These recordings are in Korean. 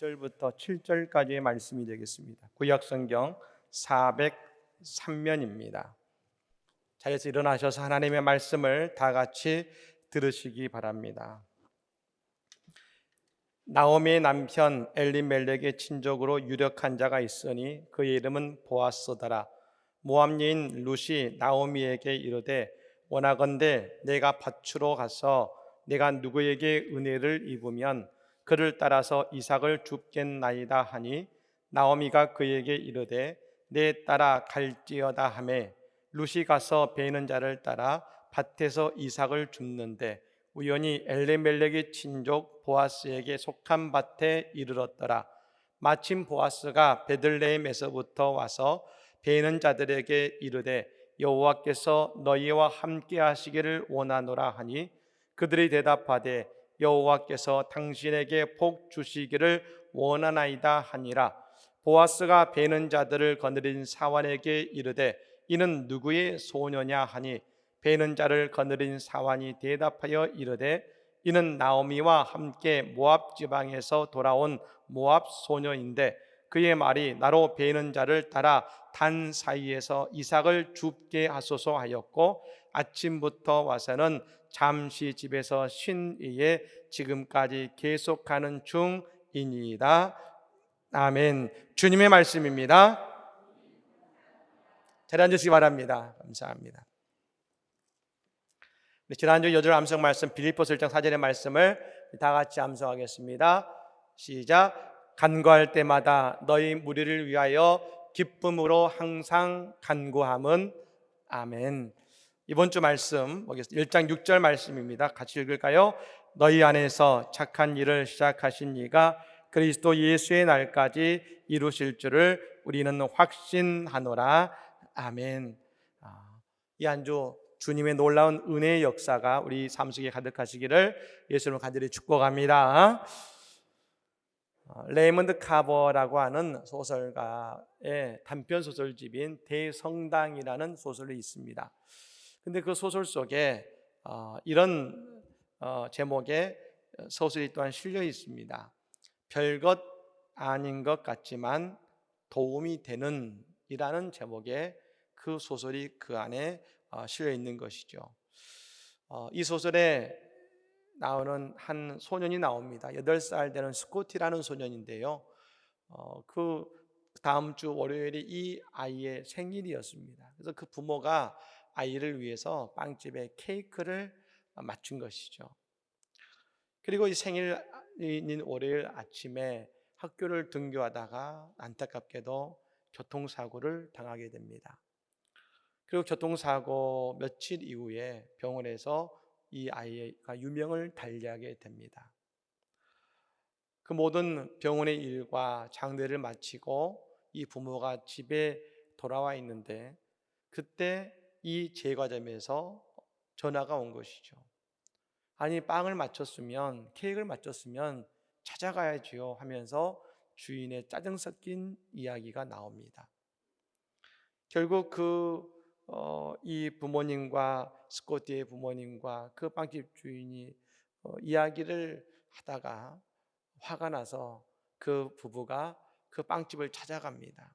1절부터 7절까지의 말씀이 되겠습니다. 구약성경 403면입니다. 자리에서 일어나셔서 하나님의 말씀을 다 같이 들으시기 바랍니다. 나오미의 남편 엘리멜렉의 친족으로 유력한 자가 있으니 그의 이름은 보아스더라. 모압 여인 룻이 나오미에게 이르되 원하건대 내가 밭으로 가서 내가 누구에게 은혜를 입으면 그를 따라서 이삭을 줍겠나이다 하니 나오미가 그에게 이르되 내 따라 갈지어다 하매 룻이 가서 베는 자를 따라 밭에서 이삭을 줍는데 우연히 엘리멜렉의 친족 보아스에게 속한 밭에 이르렀더라. 마침 보아스가 베들레헴에서부터 와서 베는 자들에게 이르되 여호와께서 너희와 함께 하시기를 원하노라 하니 그들이 대답하되 여호와께서 당신에게 복 주시기를 원하나이다 하니라. 보아스가 베는 자들을 거느린 사환에게 이르되 이는 누구의 소녀냐 하니 베는 자를 거느린 사환이 대답하여 이르되 이는 나오미와 함께 모압 지방에서 돌아온 모압 소녀인데 그의 말이 나로 베는 자를 따라 단 사이에서 이삭을 줍게 하소서 하였고 아침부터 와서는 잠시 집에서 쉰 이에 지금까지 계속하는 중이니이다. 아멘. 주님의 말씀입니다. 자리 앉으시기 바랍니다. 감사합니다. 지난주 여절 암송 말씀 빌립보서 1장 4절의 말씀을 다 같이 암송하겠습니다. 시작. 간구할 때마다 너희 무리를 위하여 기쁨으로 항상 간구함은 아멘. 이번 주 말씀 1장 6절 말씀입니다. 같이 읽을까요? 너희 안에서 착한 일을 시작하신 이가 그리스도 예수의 날까지 이루실 줄을 우리는 확신하노라. 아멘. 이 한 주 주님의 놀라운 은혜의 역사가 우리 삶 속에 가득하시기를 예수님을 간절히 축복합니다. 레이먼드 카버라고 하는 소설가의 단편 소설집인 대성당이라는 소설이 있습니다. 근데 그 소설 속에 이런 제목의 소설이 또한 실려 있습니다. 별것 아닌 것 같지만 도움이 되는 이라는 제목의 그 소설이 그 안에 실려 있는 것이죠. 이 소설에 나오는 한 소년이 나옵니다. 8살 되는 스코티라는 소년인데요. 그 다음 주 월요일이 이 아이의 생일이었습니다. 그래서 그 부모가 아이를 위해서 빵집에 케이크를 맞춘 것이죠. 그리고 이 생일인 월요일 아침에 학교를 등교하다가 안타깝게도 교통사고를 당하게 됩니다. 그리고 교통사고 며칠 이후에 병원에서 이 아이가 유명을 달리하게 됩니다. 그 모든 병원의 일과 장례를 마치고 이 부모가 집에 돌아와 있는데 그때 이 제과점에서 전화가 온 것이죠. 아니 빵을 맞췄으면 케이크를 맞췄으면 찾아가야지요 하면서 주인의 짜증 섞인 이야기가 나옵니다. 결국 이 부모님과 스코티의 부모님과 그 빵집 주인이 이야기를 하다가 화가 나서 그 부부가 그 빵집을 찾아갑니다.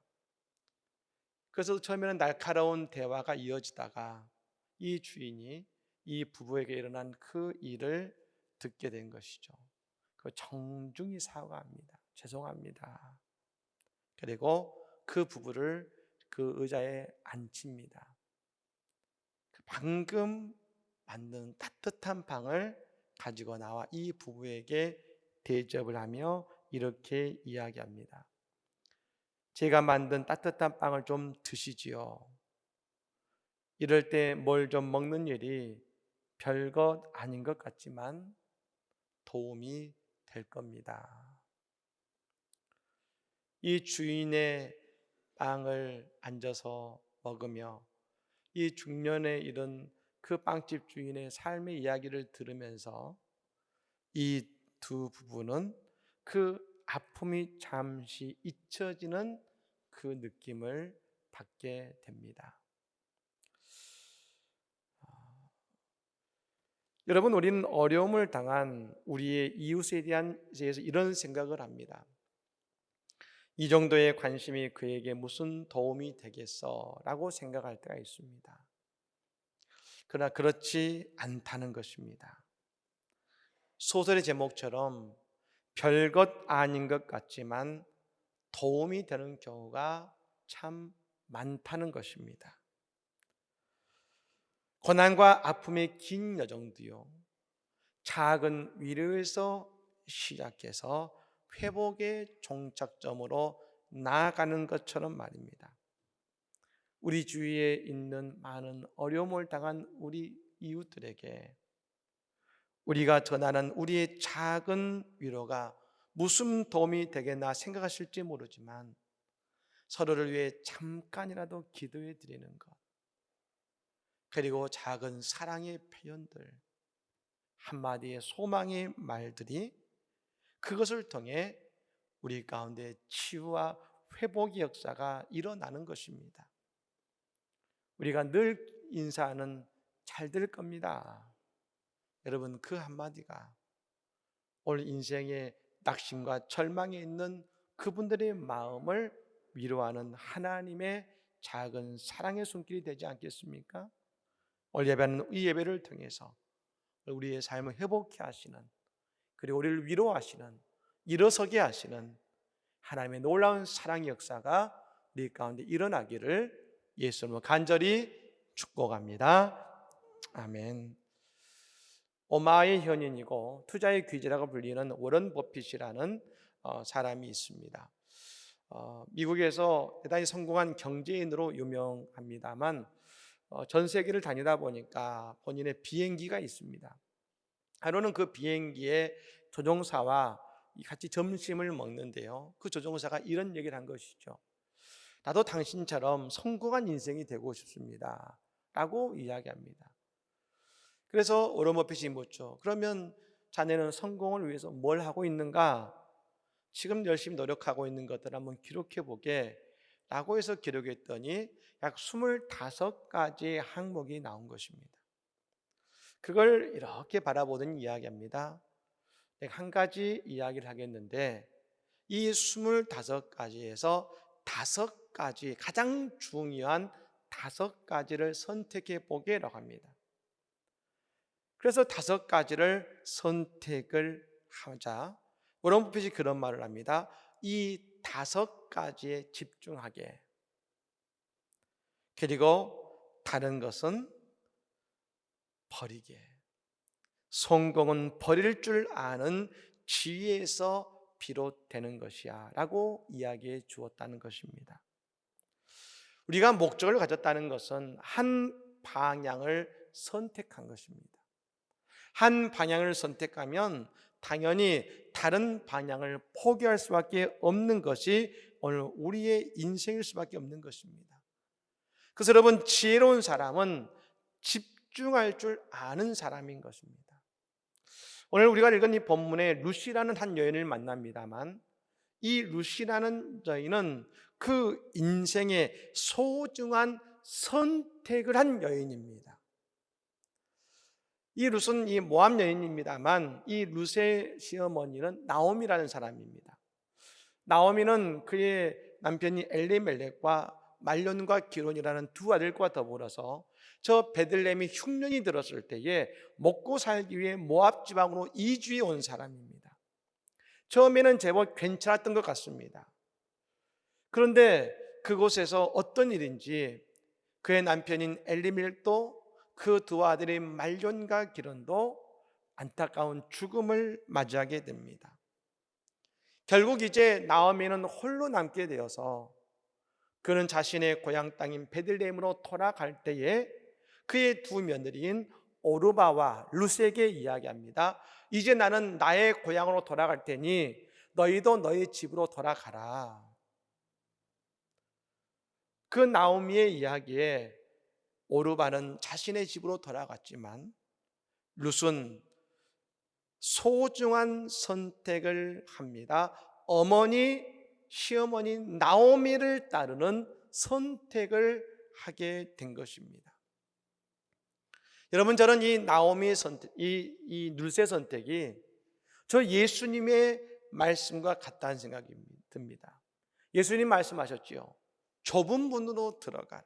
그래서 처음에는 날카로운 대화가 이어지다가 이 주인이 이 부부에게 일어난 그 일을 듣게 된 것이죠. 그 정중히 사과합니다. 죄송합니다. 그리고 그 부부를 그 의자에 앉힙니다. 방금 만든 따뜻한 빵을 가지고 나와 이 부부에게 대접을 하며 이렇게 이야기합니다. 제가 만든 따뜻한 빵을 좀 드시지요. 이럴 때 뭘 좀 먹는 일이 별것 아닌 것 같지만 도움이 될 겁니다. 이 주인의 빵을 앉아서 먹으며 이 중년에 이른 그 빵집 주인의 삶의 이야기를 들으면서 이 두 부부는 그 아픔이 잠시 잊혀지는 그 느낌을 받게 됩니다. 여러분, 우리는 어려움을 당한 우리의 이웃에 대해서 이런 생각을 합니다. 이 정도의 관심이 그에게 무슨 도움이 되겠어? 라고 생각할 때가 있습니다. 그러나 그렇지 않다는 것입니다. 소설의 제목처럼 별것 아닌 것 같지만 도움이 되는 경우가 참 많다는 것입니다. 고난과 아픔의 긴 여정도요, 작은 위로에서 시작해서 회복의 종착점으로 나아가는 것처럼 말입니다. 우리 주위에 있는 많은 어려움을 당한 우리 이웃들에게 우리가 전하는 우리의 작은 위로가 무슨 도움이 되겠나 생각하실지 모르지만 서로를 위해 잠깐이라도 기도해 드리는 것, 그리고 작은 사랑의 표현들, 한마디의 소망의 말들이 그것을 통해 우리 가운데 치유와 회복의 역사가 일어나는 것입니다. 우리가 늘 인사하는 잘 될 겁니다. 여러분, 그 한마디가 오늘 인생의 낙심과 절망에 있는 그분들의 마음을 위로하는 하나님의 작은 사랑의 손길이 되지 않겠습니까? 오늘 예배는 이 예배를 통해서 우리의 삶을 회복케 하시는, 그리고 우리를 위로하시는, 일어서게 하시는 하나님의 놀라운 사랑의 역사가 우리 가운데 일어나기를 예수님으로 간절히 축복합니다. 아멘. 오마의 현인이고 투자의 귀재라고 불리는 워런 버핏이라는 사람이 있습니다. 미국에서 대단히 성공한 경제인으로 유명합니다만 전 세계를 다니다 보니까 본인의 비행기가 있습니다. 하루는 그 비행기의 조종사와 같이 점심을 먹는데요, 그 조종사가 이런 얘기를 한 것이죠. 나도 당신처럼 성공한 인생이 되고 싶습니다 라고 이야기합니다. 그래서 워런 버핏이 묻죠. 그러면 자네는 성공을 위해서 뭘 하고 있는가? 지금 열심히 노력하고 있는 것들 한번 기록해 보게 라고 해서 기록했더니 약 25가지의 항목이 나온 것입니다. 그걸 이렇게 바라보던 이야기합니다. 내가 한 가지 이야기를 하겠는데 이 25가지에서 5가지, 가장 중요한 5가지를 선택해 보게라고 합니다. 그래서 5가지를 선택을 하자 워런 버핏이 그런 말을 합니다. 이 5가지에 집중하게, 그리고 다른 것은 버리게. 성공은 버릴 줄 아는 지혜에서 비롯되는 것이야 라고 이야기해 주었다는 것입니다. 우리가 목적을 가졌다는 것은 한 방향을 선택한 것입니다. 한 방향을 선택하면 당연히 다른 방향을 포기할 수밖에 없는 것이 오늘 우리의 인생일 수밖에 없는 것입니다. 그래서 여러분, 지혜로운 사람은 집중할 줄 아는 사람인 것입니다. 오늘 우리가 읽은 이 본문에 루시라는 한 여인을 만납니다만 이 루시라는 여인은 그 인생의 소중한 선택을 한 여인입니다. 이 룻은 이 모압 여인입니다만 이 룻의 시어머니는 나오미라는 사람입니다. 나오미는 그의 남편이 엘리멜렉과 말론과 기론이라는 두 아들과 더불어서 저 베들레헴이 흉년이 들었을 때에 먹고 살기 위해 모압 지방으로 이주해 온 사람입니다. 처음에는 제법 괜찮았던 것 같습니다. 그런데 그곳에서 어떤 일인지 그의 남편인 엘리멜렉도 그 두 아들의 말론과 기론도 안타까운 죽음을 맞이하게 됩니다. 결국 이제 나오미는 홀로 남게 되어서 그는 자신의 고향 땅인 베들레헴으로 돌아갈 때에 그의 두 며느리인 오르바와 룻에게 이야기합니다. 이제 나는 나의 고향으로 돌아갈 테니 너희도 너희 집으로 돌아가라. 그 나오미의 이야기에 오르바는 자신의 집으로 돌아갔지만 룻은 소중한 선택을 합니다. 어머니, 시어머니 나오미를 따르는 선택을 하게 된 것입니다. 여러분, 저는 이 나오미의 선택, 이 룻의 선택이 저 예수님의 말씀과 같다는 생각이 듭니다. 예수님 말씀하셨지요. 좁은 문으로 들어가라.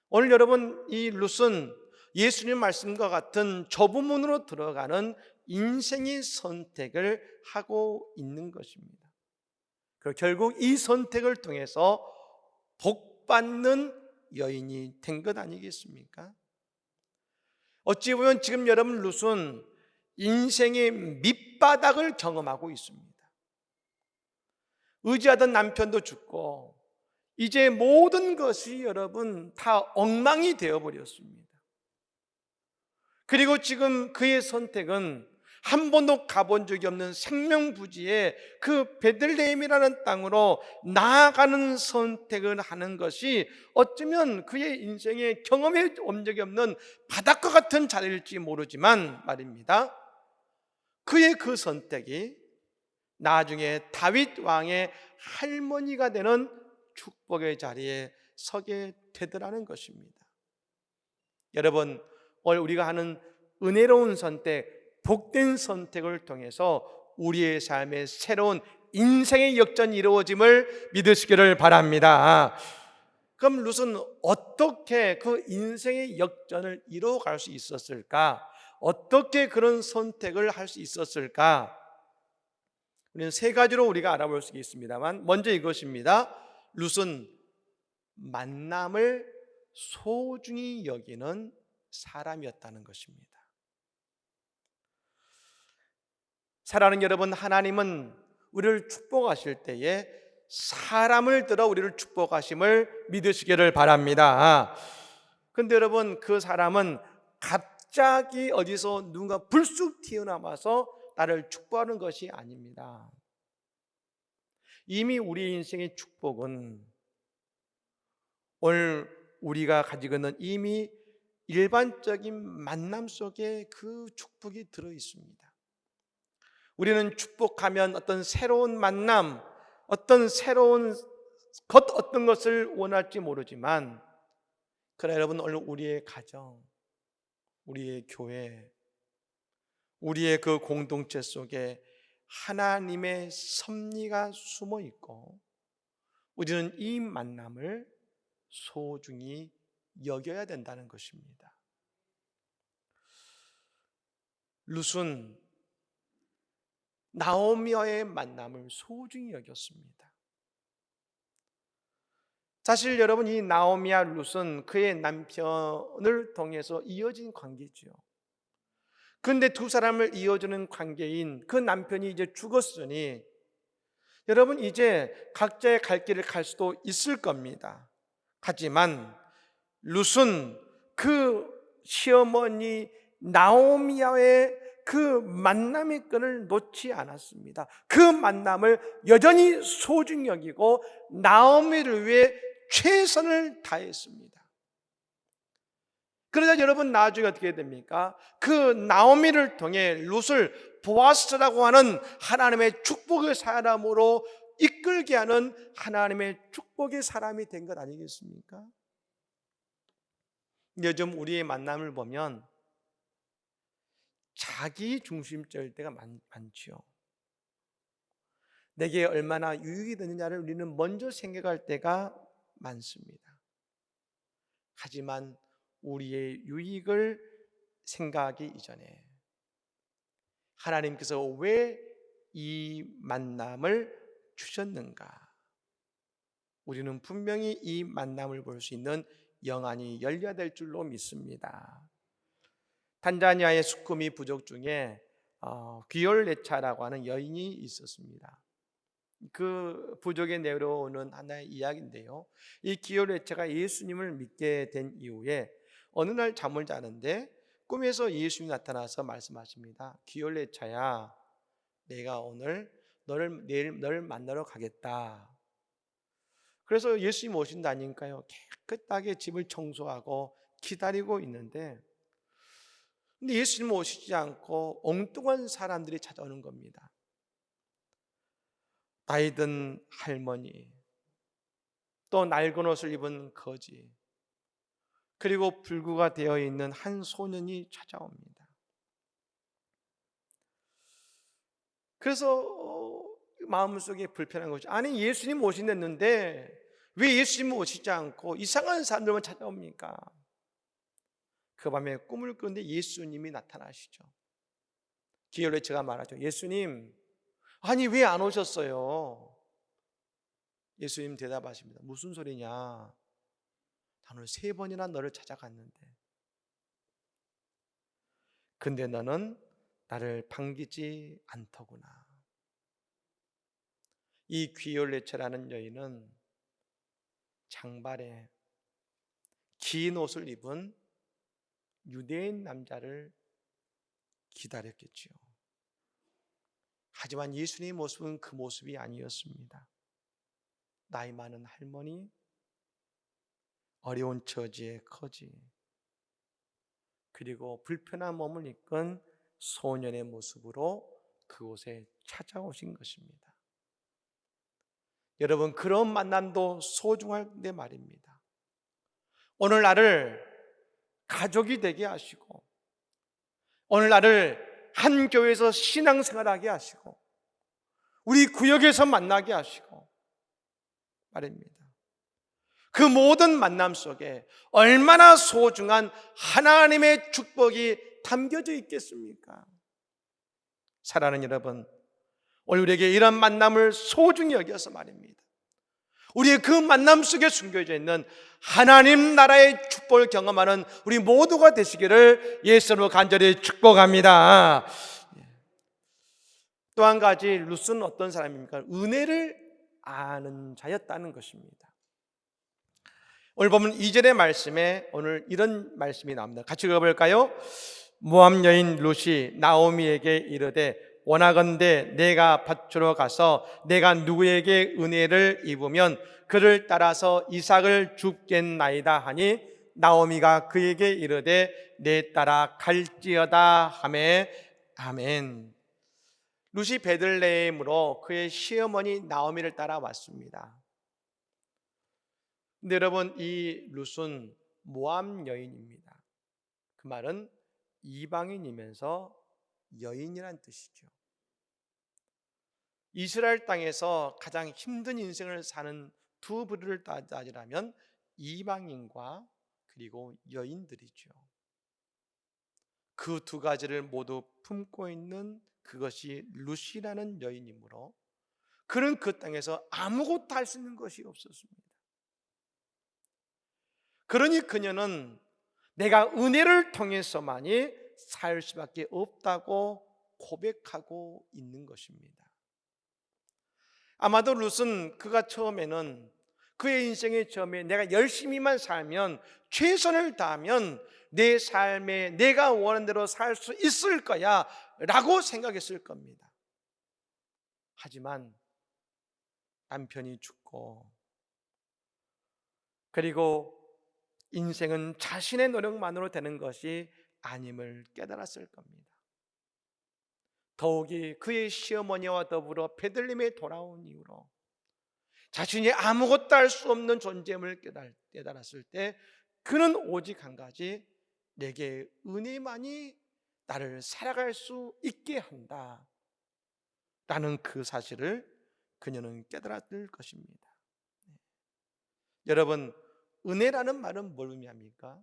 오늘 여러분, 이 룻은 예수님 말씀과 같은 좁은 문으로 들어가는 인생의 선택을 하고 있는 것입니다. 그리고 결국 이 선택을 통해서 복받는 여인이 된 것 아니겠습니까? 어찌 보면 지금 여러분 룻은 인생의 밑바닥을 경험하고 있습니다. 의지하던 남편도 죽고 이제 모든 것이 여러분 다 엉망이 되어버렸습니다. 그리고 지금 그의 선택은 한 번도 가본 적이 없는 생명부지의 그 베들레헴이라는 땅으로 나아가는 선택을 하는 것이 어쩌면 그의 인생에 경험해 본 적이 없는 바닷가 같은 자리일지 모르지만 말입니다. 그의 그 선택이 나중에 다윗 왕의 할머니가 되는 축복의 자리에 서게 되더라는 것입니다. 여러분, 오늘 우리가 하는 은혜로운 선택, 복된 선택을 통해서 우리의 삶에 새로운 인생의 역전이 이루어짐을 믿으시기를 바랍니다. 그럼 룻은 어떻게 그 인생의 역전을 이루어갈 수 있었을까? 어떻게 그런 선택을 할 수 있었을까? 우리는 세 가지로 우리가 알아볼 수 있습니다만, 먼저 이것입니다. 룻은 만남을 소중히 여기는 사람이었다는 것입니다. 사랑하는 여러분, 하나님은 우리를 축복하실 때에 사람을 들어 우리를 축복하심을 믿으시기를 바랍니다. 그런데 여러분, 그 사람은 갑자기 어디서 누군가 불쑥 튀어나와서 나를 축복하는 것이 아닙니다. 이미 우리 인생의 축복은 오늘 우리가 가지고 있는 이미 일반적인 만남 속에 그 축복이 들어 있습니다. 우리는 축복하면 어떤 새로운 만남, 어떤 새로운 어떤 것을 원할지 모르지만, 그러나 여러분, 오늘 우리의 가정, 우리의 교회, 우리의 그 공동체 속에 하나님의 섭리가 숨어 있고, 우리는 이 만남을 소중히 여겨야 된다는 것입니다. 룻은 나오미와의 만남을 소중히 여겼습니다. 사실 여러분, 이 나오미와 룻은 그의 남편을 통해서 이어진 관계지요. 그런데 두 사람을 이어주는 관계인 그 남편이 이제 죽었으니 여러분, 이제 각자의 갈 길을 갈 수도 있을 겁니다. 하지만 룻은 그 시어머니 나오미와의 그 만남의 끈을 놓지 않았습니다. 그 만남을 여전히 소중히 여기고 나오미를 위해 최선을 다했습니다. 그러자 여러분, 나중에 어떻게 됩니까? 그 나오미를 통해 룻을 보아스라고 하는 하나님의 축복의 사람으로 이끌게 하는 하나님의 축복의 사람이 된 것 아니겠습니까? 요즘 우리의 만남을 보면 자기 중심적일 때가 많지요. 내게 얼마나 유익이 되느냐를 우리는 먼저 생각할 때가 많습니다. 하지만 우리의 유익을 생각하기 이전에 하나님께서 왜 이 만남을 주셨는가? 우리는 분명히 이 만남을 볼 수 있는 영안이 열려야 될 줄로 믿습니다. 탄자니아의 수쿠미 부족 중에 귀올레차라고 하는 여인이 있었습니다. 그 부족에 내려오는 하나의 이야기인데요, 이 귀올레차가 예수님을 믿게 된 이후에 어느 날 잠을 자는데 꿈에서 예수님이 나타나서 말씀하십니다. 귀올레차야, 내가 오늘 너를 만나러 가겠다. 그래서 예수님이 오신다니까요, 깨끗하게 집을 청소하고 기다리고 있는데, 근데 예수님 오시지 않고 엉뚱한 사람들이 찾아오는 겁니다. 나이 든 할머니, 또 낡은 옷을 입은 거지, 그리고 불구가 되어 있는 한 소년이 찾아옵니다. 그래서 마음속에 불편한 거죠. 아니, 예수님 오신댔는데 왜 예수님 오시지 않고 이상한 사람들만 찾아옵니까? 그 밤에 꿈을 꾸는데 예수님이 나타나시죠. 기열에 제가 말하죠. 예수님, 아니 왜 안 오셨어요? 예수님 대답하십니다. 무슨 소리냐? 나 오늘 3번이나 너를 찾아갔는데, 근데 너는 나를 반기지 않더구나. 이 귀올레체라는 여인은 장발에 긴 옷을 입은 유대인 남자를 기다렸겠지요. 하지만 예수님의 모습은 그 모습이 아니었습니다. 나이 많은 할머니, 어려운 처지의 거지, 그리고 불편한 몸을 이끈 소년의 모습으로 그곳에 찾아오신 것입니다. 여러분, 그런 만남도 소중한데 말입니다. 오늘 나를 가족이 되게 하시고, 오늘 나를 한 교회에서 신앙생활하게 하시고, 우리 구역에서 만나게 하시고 말입니다. 그 모든 만남 속에 얼마나 소중한 하나님의 축복이 담겨져 있겠습니까? 사랑하는 여러분, 오늘 우리에게 이런 만남을 소중히 여겨서 말입니다. 우리의 그 만남 속에 숨겨져 있는 하나님 나라의 축복을 경험하는 우리 모두가 되시기를 예수로 간절히 축복합니다. 또 한 가지, 룻은 어떤 사람입니까? 은혜를 아는 자였다는 것입니다. 오늘 보면 2절의 말씀에 오늘 이런 말씀이 나옵니다. 같이 읽어볼까요? 모압 여인 룻이 나오미에게 이르되 원하건대 내가 밭으로 가서 내가 누구에게 은혜를 입으면 그를 따라서 이삭을 줍겠나이다 하니 나오미가 그에게 이르되 내 따라 갈지어다 하매 아멘. 룻이 베들레헴으로 그의 시어머니 나오미를 따라왔습니다. 근데 여러분, 이 룻은 모압 여인입니다. 그 말은 이방인이면서 여인이란 뜻이죠. 이스라엘 땅에서 가장 힘든 인생을 사는 두 부류를 따지라면 이방인과 그리고 여인들이죠. 그 두 가지를 모두 품고 있는 그것이 룻이라는 여인이므로 그는 그 땅에서 아무것도 할 수 있는 것이 없었습니다. 그러니 그녀는 내가 은혜를 통해서만이 살 수밖에 없다고 고백하고 있는 것입니다. 아마도 룻은 그가 처음에는 그의 인생의 처음에 내가 열심히만 살면, 최선을 다하면 내 삶에 내가 원하는 대로 살 수 있을 거야 라고 생각했을 겁니다. 하지만 남편이 죽고, 그리고 인생은 자신의 노력만으로 되는 것이 아님을 깨달았을 겁니다. 더욱이 그의 시어머니와 더불어 베들레헴에 돌아온 이후로 자신이 아무것도 할 수 없는 존재임을 깨달았을 때 그는 오직 한 가지, 내게 은혜만이 나를 살아갈 수 있게 한다 라는 그 사실을 그녀는 깨달았을 것입니다. 여러분, 은혜라는 말은 뭘 의미합니까?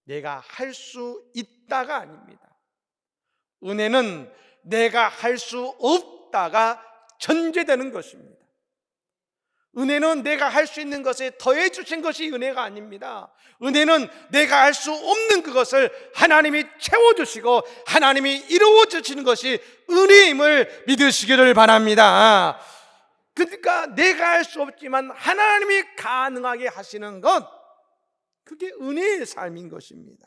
내가 할 수 있다가 아닙니다. 은혜는 내가 할 수 없다가 전제되는 것입니다. 은혜는 내가 할 수 있는 것에 더해 주신 것이 은혜가 아닙니다. 은혜는 내가 할 수 없는 그것을 하나님이 채워주시고 하나님이 이루어 주시는 것이 은혜임을 믿으시기를 바랍니다. 그러니까 내가 할 수 없지만 하나님이 가능하게 하시는 것, 그게 은혜의 삶인 것입니다.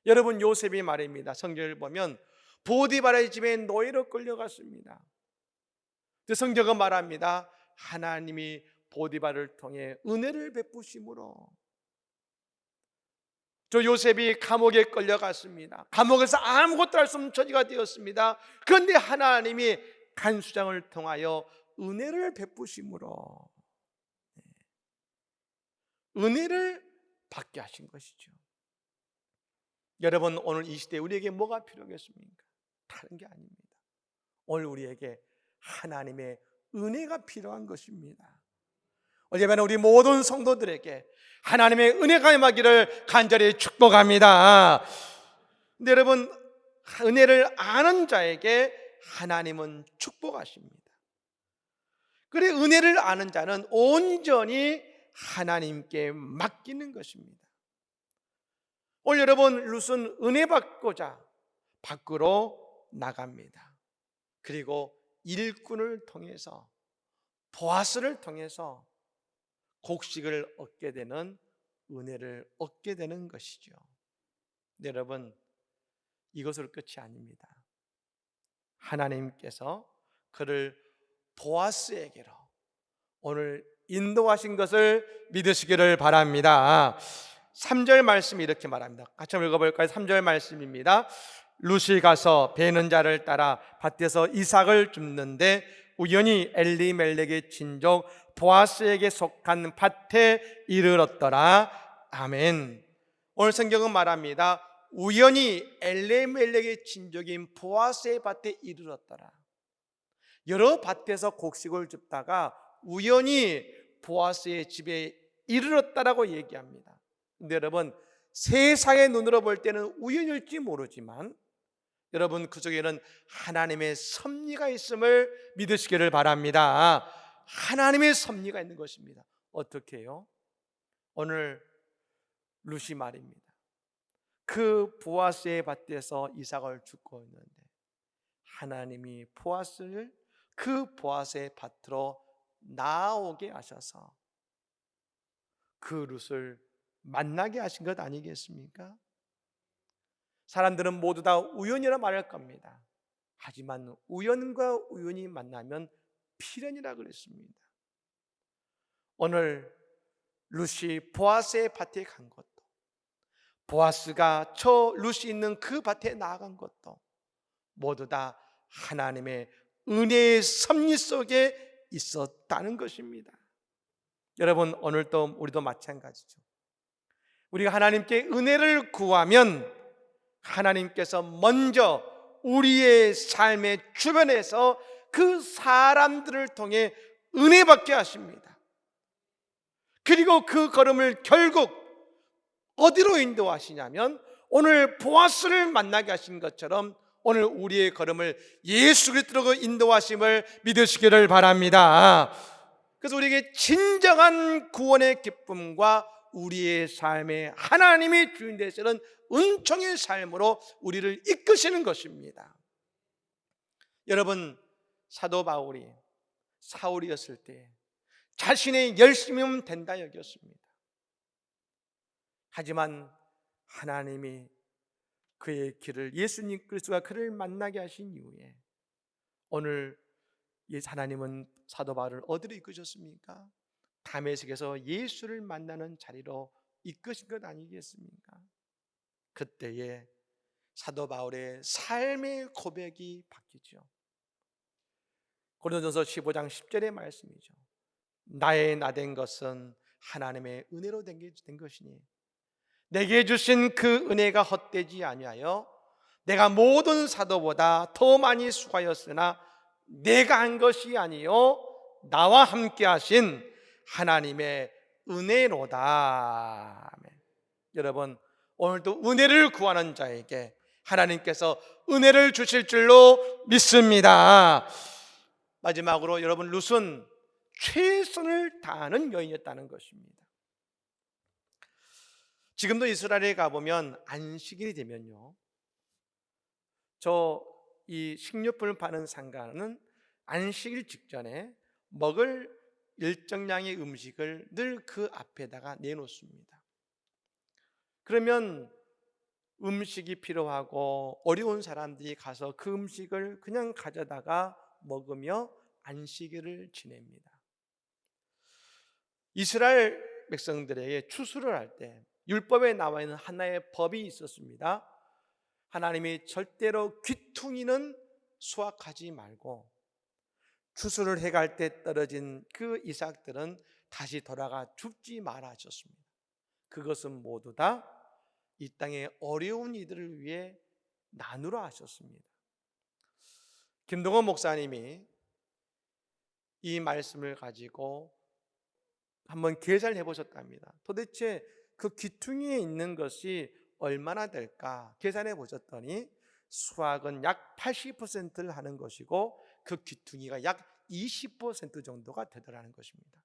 여러분, 요셉이 말입니다. 성경을 보면 보디바라의 집에 노예로 끌려갔습니다. 성경은 말합니다. 하나님이 보디바를 통해 은혜를 베푸심으로 저 요셉이 감옥에 끌려갔습니다. 감옥에서 아무것도 할 수 없는 처지가 되었습니다. 그런데 하나님이 간수장을 통하여 은혜를 베푸심으로 은혜를 받게 하신 것이죠. 여러분, 오늘 이 시대에 우리에게 뭐가 필요하겠습니까? 다른 게 아닙니다. 오늘 우리에게 하나님의 은혜가 필요한 것입니다. 오늘 예배는 우리 모든 성도들에게 하나님의 은혜가 임하기를 간절히 축복합니다. 근데 여러분, 은혜를 아는 자에게 하나님은 축복하십니다. 그래, 은혜를 아는 자는 온전히 하나님께 맡기는 것입니다. 오늘 여러분, 룻은 은혜 받고자 밖으로 나갑니다. 그리고 일꾼을 통해서, 보아스를 통해서 곡식을 얻게 되는, 은혜를 얻게 되는 것이죠. 여러분, 이것으로 끝이 아닙니다. 하나님께서 그를 보아스에게로 오늘 인도하신 것을 믿으시기를 바랍니다. 3절 말씀이 이렇게 말합니다. 같이 한번 읽어볼까요? 3절 말씀입니다. 룻이 가서 베는 자를 따라 밭에서 이삭을 줍는데 우연히 엘리멜렉의 친족 보아스에게 속한 밭에 이르렀더라. 아멘. 오늘 성경은 말합니다. 우연히 엘리멜렉의 친족인 보아스의 밭에 이르렀더라. 여러 밭에서 곡식을 줍다가 우연히 보아스의 집에 이르렀다라고 얘기합니다. 근데 여러분, 세상의 눈으로 볼 때는 우연일지 모르지만 여러분, 그 속에는 하나님의 섭리가 있음을 믿으시기를 바랍니다. 하나님의 섭리가 있는 것입니다. 어떻게 해요? 오늘 룻이 말입니다. 그 보아스의 밭에서 이삭을 줍고 있는데 하나님이 보아스를 그 보아스의 밭으로 나오게 하셔서 그 룻을 만나게 하신 것 아니겠습니까? 사람들은 모두 다 우연이라 말할 겁니다. 하지만 우연과 우연이 만나면 필연이라 그랬습니다. 오늘 룻이 보아스의 밭에 간 것도, 보아스가 저 룻이 있는 그 밭에 나아간 것도 모두 다 하나님의 은혜의 섭리 속에 있었다는 것입니다. 여러분, 오늘도 우리도 마찬가지죠. 우리가 하나님께 은혜를 구하면 하나님께서 먼저 우리의 삶의 주변에서 그 사람들을 통해 은혜 받게 하십니다. 그리고 그 걸음을 결국 어디로 인도하시냐면 오늘 보아스를 만나게 하신 것처럼 오늘 우리의 걸음을 예수 그리스도로 인도하심을 믿으시기를 바랍니다. 그래서 우리에게 진정한 구원의 기쁨과 우리의 삶에 하나님이 주인 되시는 은총의 삶으로 우리를 이끄시는 것입니다. 여러분, 사도 바울이 사울이었을 때 자신의 열심이면 된다 여겼습니다. 하지만 하나님이 그의 길을, 예수님 그리스도가 그를 만나게 하신 이후에 오늘 하나님은 사도 바울을 어디로 이끄셨습니까? 다메섹에서 예수를 만나는 자리로 이끄신 것 아니겠습니까? 그때에 사도 바울의 삶의 고백이 바뀌죠. 고린도전서 15장 10절의 말씀이죠. 나의 나된 것은 하나님의 은혜로 된 것이니 내게 주신 그 은혜가 헛되지 아니하여 내가 모든 사도보다 더 많이 수고하였으나 내가 한 것이 아니요 나와 함께 하신 하나님의 은혜로다. 여러분, 오늘도 은혜를 구하는 자에게 하나님께서 은혜를 주실 줄로 믿습니다. 마지막으로 여러분, 룻은 최선을 다하는 여인이었다는 것입니다. 지금도 이스라엘에 가보면 안식일이 되면요, 이 식료품을 파는 상가는 안식일 직전에 먹을 일정량의 음식을 늘 그 앞에다가 내놓습니다. 그러면 음식이 필요하고 어려운 사람들이 가서 그 음식을 그냥 가져다가 먹으며 안식일을 지냅니다. 이스라엘 백성들에게 추수를 할 때 율법에 나와 있는 하나의 법이 있었습니다. 하나님이 절대로 귀퉁이는 수확하지 말고 추수를 해갈 때 떨어진 그 이삭들은 다시 돌아가 죽지 말아 하셨습니다. 그것은 모두 다 이 땅의 어려운 이들을 위해 나누라 하셨습니다. 김동원 목사님이 이 말씀을 가지고 한번 계산을 해보셨답니다. 도대체 그 귀퉁이에 있는 것이 얼마나 될까 계산해 보셨더니 수확은 약 80%를 하는 것이고 그 귀퉁이가 약 20% 정도가 되더라는 것입니다.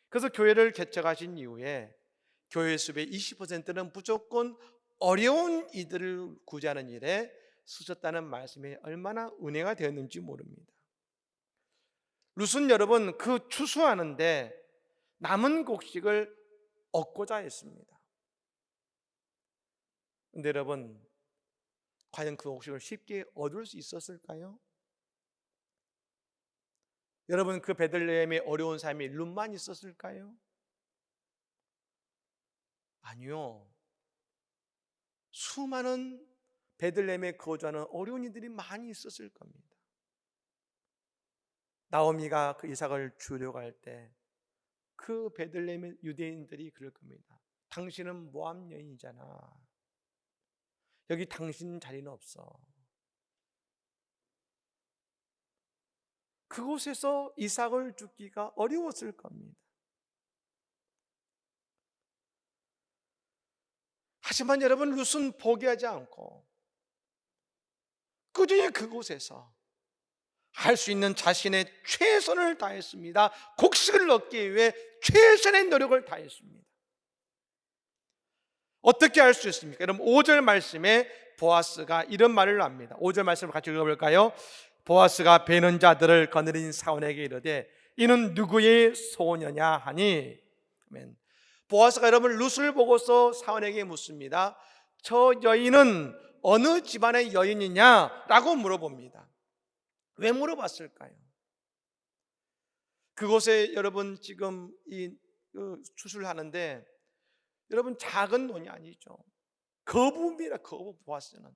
그래서 교회를 개척하신 이후에 교회 수의 20%는 무조건 어려운 이들을 구제하는 일에 쓰셨다는 말씀이 얼마나 은혜가 되었는지 모릅니다. 룻은 여러분 그 추수하는데 남은 곡식을 얻고자 했습니다. 그런데 여러분 과연 그 곡식을 쉽게 얻을 수 있었을까요? 여러분 그 베들레헴의 어려운 삶이 룻만 있었을까요? 아니요. 수많은 베들레헴에 거주하는 어려운 이들이 많이 있었을 겁니다. 나오미가 그 이삭을 주려고 할 때 그 베들레헴의 유대인들이 그럴 겁니다. 당신은 모압 여인이잖아. 여기 당신 자리는 없어. 그곳에서 이삭을 죽기가 어려웠을 겁니다. 하지만 여러분 룻은 포기하지 않고 꾸준히 그곳에서 할 수 있는 자신의 최선을 다했습니다. 곡식을 얻기 위해 최선의 노력을 다했습니다. 어떻게 할 수 있습니까? 여러분 5절 말씀에 보아스가 이런 말을 합니다. 5절 말씀을 같이 읽어볼까요? 보아스가 베는 자들을 거느린 사원에게 이르되 이는 누구의 소녀냐 하니, 아멘. 보아스가 여러분 룻을 보고서 사원에게 묻습니다. 저 여인은 어느 집안의 여인이냐라고 물어봅니다. 왜 물어봤을까요? 그곳에 여러분 지금 이 수술을 하는데 여러분 작은 논이 아니죠. 거부입니다. 거부. 보아스는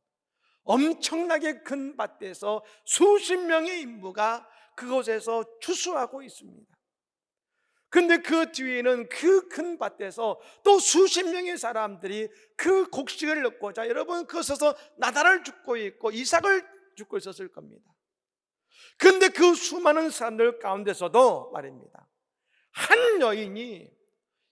엄청나게 큰 밭에서 수십 명의 인부가 그곳에서 추수하고 있습니다. 근데 그 뒤에는 그 큰 밭에서 또 수십 명의 사람들이 그 곡식을 넣고자 여러분 그곳에서 나달을 줍고 있고 이삭을 줍고 있었을 겁니다. 근데 그 수많은 사람들 가운데서도 말입니다, 한 여인이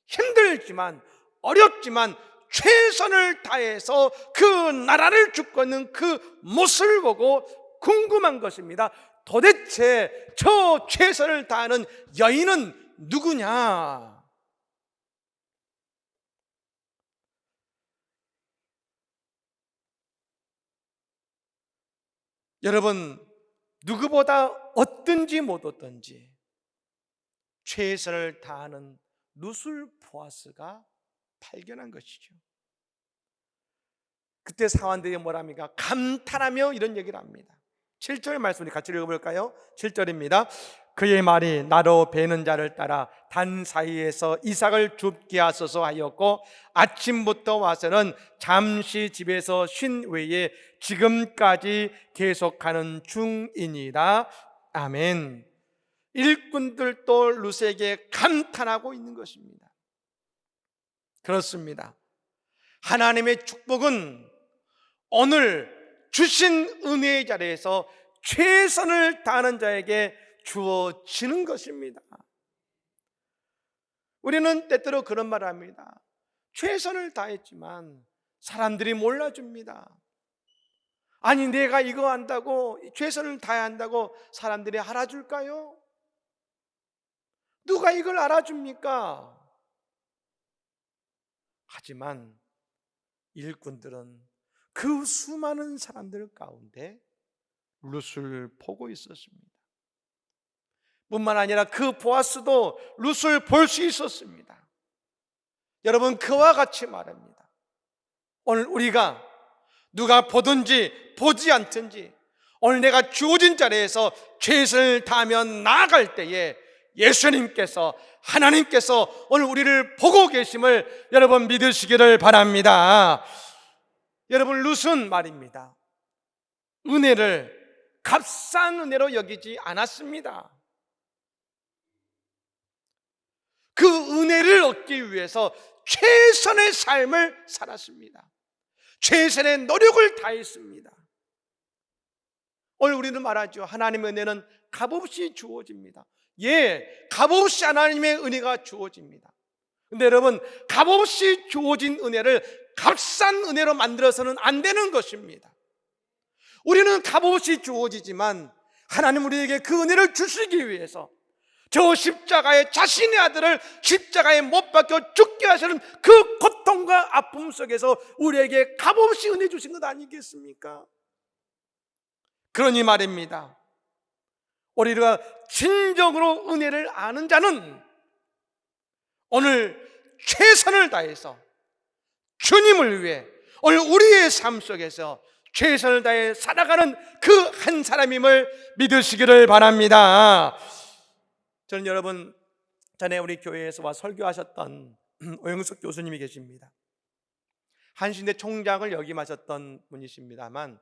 힘들지만 어렵지만 최선을 다해서 그 나라를 줍고 있는 그 모습을 보고 궁금한 것입니다. 도대체 저 최선을 다하는 여인은 누구냐? 여러분 누구보다 어떤지 못 어떤지 최선을 다하는 룻을 보아스가 발견한 것이죠. 그때 사원들이 뭐랍니까? 감탄하며 이런 얘기를 합니다. 7절 말씀을 같이 읽어볼까요? 7절입니다. 그의 말이 나로 베는 자를 따라 단 사이에서 이삭을 줍게 하소서 하였고 아침부터 와서는 잠시 집에서 쉰 외에 지금까지 계속하는 중이니라. 아멘. 일꾼들도 룻에게 감탄하고 있는 것입니다. 그렇습니다. 하나님의 축복은 오늘 주신 은혜의 자리에서 최선을 다하는 자에게 주어지는 것입니다. 우리는 때때로 그런 말을 합니다. 최선을 다했지만 사람들이 몰라줍니다. 아니 내가 이거 한다고 최선을 다해야 한다고 사람들이 알아줄까요? 누가 이걸 알아줍니까? 하지만 일꾼들은 그 수많은 사람들 가운데 룻을 보고 있었습니다. 뿐만 아니라 그 보아스도 룻을 볼 수 있었습니다. 여러분 그와 같이 말합니다. 오늘 우리가 누가 보든지 보지 않든지 오늘 내가 주어진 자리에서 최선을 다하며 나아갈 때에 예수님께서 하나님께서 오늘 우리를 보고 계심을 여러분 믿으시기를 바랍니다. 여러분 룻은 말입니다, 은혜를 값싼 은혜로 여기지 않았습니다. 그 은혜를 얻기 위해서 최선의 삶을 살았습니다. 최선의 노력을 다했습니다. 오늘 우리는 말하죠. 하나님의 은혜는 값없이 주어집니다. 예, 값없이 하나님의 은혜가 주어집니다. 근데 여러분, 값없이 주어진 은혜를 값싼 은혜로 만들어서는 안 되는 것입니다. 우리는 값없이 주어지지만 하나님 우리에게 그 은혜를 주시기 위해서 저 십자가에 자신의 아들을 십자가에 못 박혀 죽게 하시는 그 고통과 아픔 속에서 우리에게 값없이 은혜 주신 것 아니겠습니까? 그러니 말입니다. 우리가 진정으로 은혜를 아는 자는 오늘 최선을 다해서 주님을 위해 오늘 우리의 삶 속에서 최선을 다해 살아가는 그 한 사람임을 믿으시기를 바랍니다. 저는 여러분, 전에 우리 교회에서 와 설교하셨던 오영숙 교수님이 계십니다. 한신대 총장을 역임하셨던 분이십니다만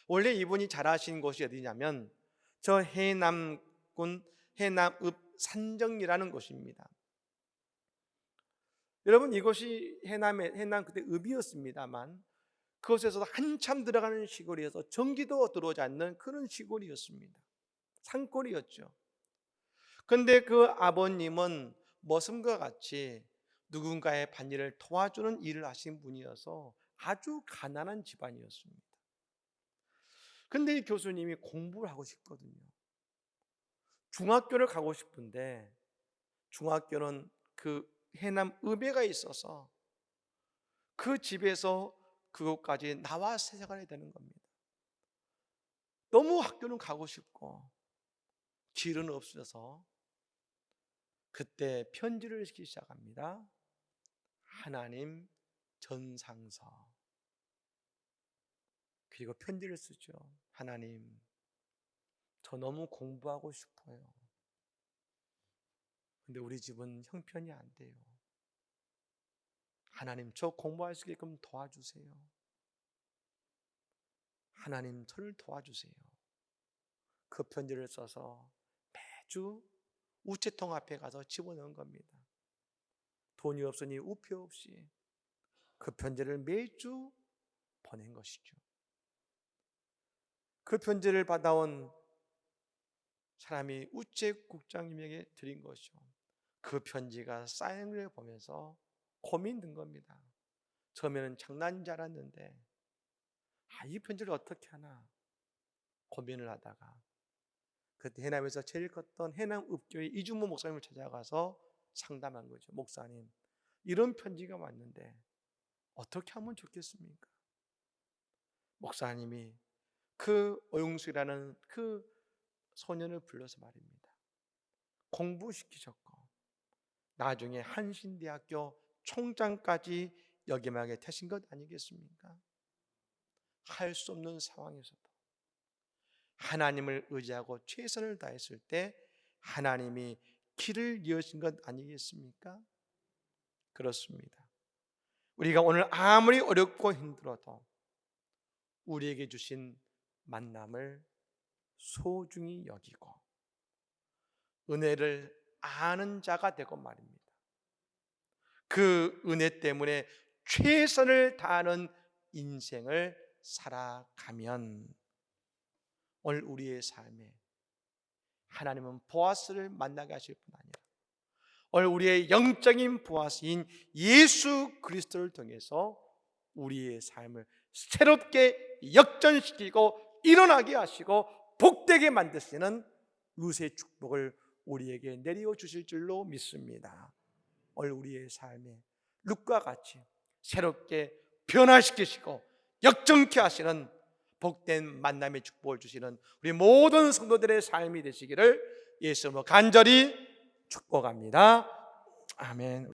원래 이분이 잘하신 곳이 어디냐면 저 해남군 해남읍 산정리라는 곳입니다. 여러분, 이곳이 해남 그때 읍이었습니다만 그곳에서 한참 들어가는 시골이어서 전기도 들어오지 않는 그런 시골이었습니다. 산골이었죠. 그런데 그 아버님은 머슴과 같이 누군가의 밭일을 도와주는 일을 하신 분이어서 아주 가난한 집안이었습니다. 그런데 이 교수님이 공부를 하고 싶거든요. 중학교를 가고 싶은데 중학교는 그 해남 읍에가 있어서 그 집에서 그곳까지 나와 생활해야 되는 겁니다. 너무 학교는 가고 싶고 길은 없어서 그때 편지를 쓰기 시작합니다. 하나님 전상서. 그리고 편지를 쓰죠. 하나님, 저 너무 공부하고 싶어요. 근데 우리 집은 형편이 안 돼요. 하나님, 저 공부할 수 있게끔 도와주세요. 하나님, 저를 도와주세요. 그 편지를 써서 매주 우체통 앞에 가서 집어넣은 겁니다. 돈이 없으니 우표 없이 그 편지를 매주 보낸 것이죠. 그 편지를 받아온 사람이 우체국장님에게 드린 것이죠. 그 편지가 쌓인 걸 보면서 고민된 겁니다. 처음에는 장난인 줄 알았는데 이 편지를 어떻게 하나 고민을 하다가 그때 해남에서 제일 컸던 해남읍교회 이준모 목사님을 찾아가서 상담한 거죠. 목사님, 이런 편지가 왔는데 어떻게 하면 좋겠습니까? 목사님이 그 오용수라는 그 소년을 불러서 말입니다. 공부시키셨고 나중에 한신대학교 총장까지 역임하게 되신 것 아니겠습니까? 할 수 없는 상황에서도 하나님을 의지하고 최선을 다했을 때 하나님이 길을 여신 것 아니겠습니까? 그렇습니다. 우리가 오늘 아무리 어렵고 힘들어도 우리에게 주신 만남을 소중히 여기고 은혜를 아는 자가 되고 말입니다. 그 은혜 때문에 최선을 다하는 인생을 살아가면 오늘 우리의 삶에 하나님은 보아스를 만나게 하실 뿐 아니라 오늘 우리의 영적인 보아스인 예수 그리스도를 통해서 우리의 삶을 새롭게 역전시키고 일어나게 하시고 복되게 만드시는 유세 축복을 우리에게 내려 주실 줄로 믿습니다. 오늘 우리의 삶에 룻과 같이 새롭게 변화시키시고 역전케 하시는 복된 만남의 축복을 주시는 우리 모든 성도들의 삶이 되시기를 예수님으로 간절히 축복합니다. 아멘.